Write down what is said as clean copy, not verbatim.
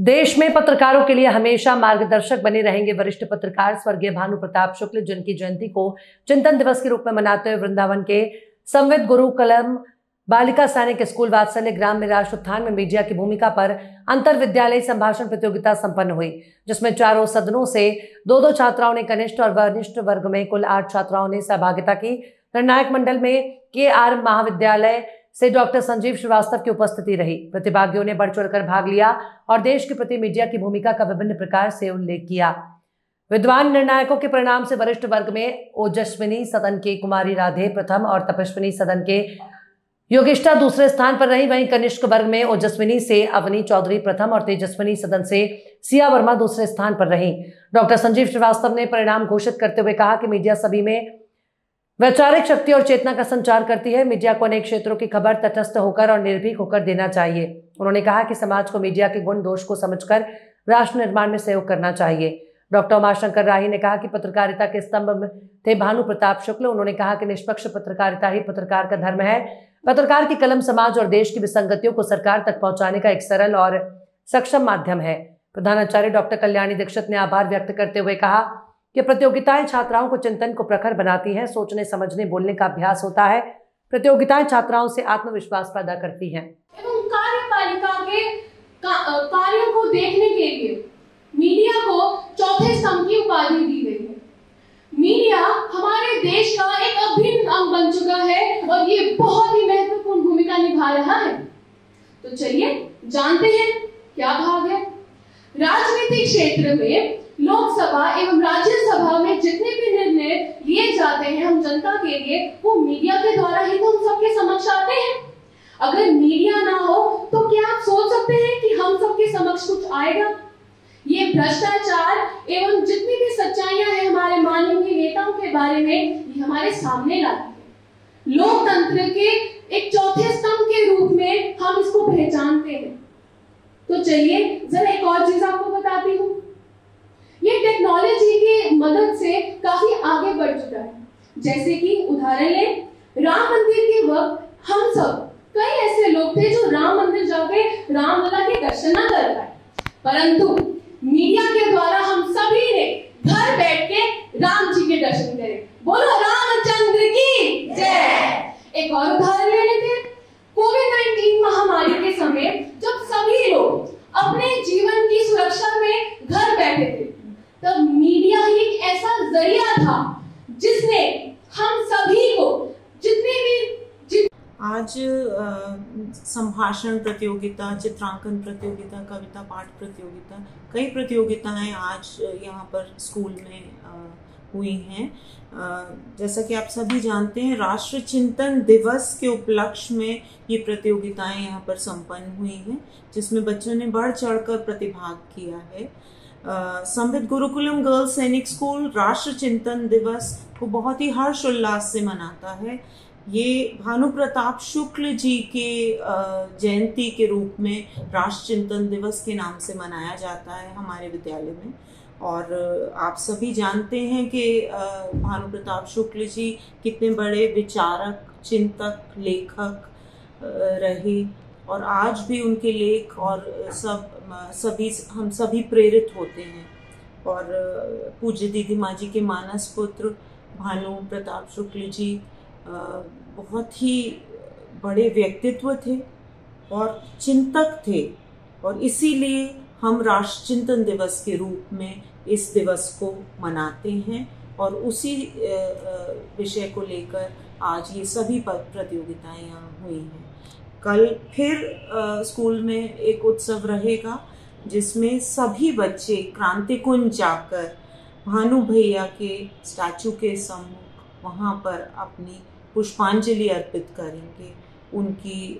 देश में पत्रकारों के लिए हमेशा मार्गदर्शक बने रहेंगे वरिष्ठ पत्रकार स्वर्गीय भानु प्रताप शुक्ल, जिनकी जयंती को चिंतन दिवस के रूप में मनाते हुए वृंदावन के संविद गुरुकुलम बालिका सैनिक स्कूल वात्सल्य ग्राम में राष्ट्र उत्थान में मीडिया की भूमिका पर अंतर विद्यालय संभाषण प्रतियोगिता संपन्न हुई, जिसमें चारों सदनों से दो छात्राओं ने कनिष्ठ और वरिष्ठ वर्ग में कुल 8 छात्राओं ने सहभागिता की। निर्णायक मंडल में KR महाविद्यालय से डॉक्टर संजीव श्रीवास्तव की उपस्थिति रही। प्रतिभागियों ने बढ़ चढ़कर भाग लिया और देश के प्रति मीडिया की भूमिका का विभिन्न प्रकार से उल्लेख किया। विद्वान निर्णायकों के परिणाम से वरिष्ठ वर्ग में ओजस्विनी सदन के कुमारी राधे प्रथम और तपस्विनी सदन के योगिष्ठा दूसरे स्थान पर रही। वहीं कनिष्ठ वर्ग में ओजस्विनी से अवनी चौधरी प्रथम और तेजस्विनी सदन से सिया वर्मा दूसरे स्थान पर रही। डॉक्टर संजीव श्रीवास्तव ने परिणाम घोषित करते हुए कहा कि मीडिया सभी में वैचारिक शक्ति और चेतना का संचार करती है। मीडिया को अनेक क्षेत्रों की खबर तटस्थ होकर और निर्भीक होकर देना चाहिए। उन्होंने कहा कि समाज को मीडिया के गुण दोष को समझकर राष्ट्र निर्माण में सहयोग करना चाहिए। डॉक्टर उमाशंकर राही ने कहा कि पत्रकारिता के स्तंभ थे भानु प्रताप शुक्ल। उन्होंने कहा कि निष्पक्ष पत्रकारिता ही पत्रकार का धर्म है। पत्रकार की कलम समाज और देश की विसंगतियों को सरकार तक पहुंचाने का एक सरल और सक्षम माध्यम है। प्रधानाचार्य डॉक्टर कल्याणी दीक्षित ने आभार व्यक्त करते हुए कहा कि प्रतियोगिताएं छात्राओं को चिंतन को प्रखर बनाती हैं, सोचने समझने बोलने का अभ्यास होता है। प्रतियोगिताएं छात्राओं से आत्मविश्वास पैदा करती हैं। एवं कार्यपालिका के कार्यों को देखने के लिए मीडिया को चौथे स्तंभ की उपाधि दी गई है। मीडिया हमारे देश का एक अभिन्न अंग बन चुका है और ये बहुत ही महत्वपूर्ण भूमिका निभा रहा है। तो चलिए जानते हैं क्या भाग है। राजनीतिक क्षेत्र में लोकसभा एवं राज्यसभा में जितने भी निर्णय लिए जाते हैं हम जनता के लिए, वो मीडिया के द्वारा ही तो हम सबके समक्ष आते हैं। अगर मीडिया ना हो तो क्या आप सोच सकते हैं कि हम सबके समक्ष कुछ आएगा? ये भ्रष्टाचार एवं जितनी भी सच्चाइयां हैं हमारे माननीय नेताओं के बारे में, ये हमारे सामने लाती है। लोकतंत्र के एक चौथे स्तंभ के रूप में हम इसको पहचानते हैं। तो चलिए जरा एक और चीज आपको बताती हूँ। ये टेक्नोलॉजी की मदद से काफी आगे बढ़ चुका है। जैसे कि उदाहरण लें, राम मंदिर के वक्त हम सब कई ऐसे लोग थे जो राम मंदिर जाके रामलला के दर्शन न कर पाए, परंतु मीडिया के द्वारा हम सभी ने घर बैठ के राम जी के दर्शन करे। बोलो रामचंद्र की जय। एक और उदाहरण ले लेते हैं। कोविड-19 महामारी के समय जब सभी लोग अपने जीवन की सुरक्षा में घर बैठे थे, तब मीडिया ही एक ऐसा जरिया था जिसने हम सभी को जितने भी आज संभाषण प्रतियोगिता, चित्रांकन प्रतियोगिता, कविता पाठ प्रतियोगिता, कई प्रतियोगिताएं आज यहाँ पर स्कूल में हुई हैं। जैसा कि आप सभी जानते हैं, राष्ट्र चिंतन दिवस के उपलक्ष्य में ये प्रतियोगिताएं यहाँ पर संपन्न हुई हैं, जिसमें बच्चों ने बढ़ चढ़कर प्रतिभाग किया है। संविद गुरुकुलम गर्ल्स सैनिक स्कूल राष्ट्र चिंतन दिवस को बहुत ही हर्ष उल्लास से मनाता है। ये भानु प्रताप शुक्ल जी के जयंती के रूप में राष्ट्र चिंतन दिवस के नाम से मनाया जाता है हमारे विद्यालय में। और आप सभी जानते हैं कि भानु प्रताप शुक्ल जी कितने बड़े विचारक, चिंतक, लेखक रहे और आज भी उनके लेख और हम सभी प्रेरित होते हैं। और पूज्य दीदी माँ जी के मानस पुत्र भानु प्रताप शुक्ल जी बहुत ही बड़े व्यक्तित्व थे और चिंतक थे, और इसीलिए हम राष्ट्र चिंतन दिवस के रूप में इस दिवस को मनाते हैं। और उसी विषय को लेकर आज ये सभी प्रतियोगिताएं यहाँ हुई हैं। कल फिर स्कूल में एक उत्सव रहेगा जिसमें सभी बच्चे क्रांति कुंज जाकर भानु भैया के स्टैचू के सम्मुख वहाँ पर अपनी पुष्पांजलि अर्पित करेंगे, उनकी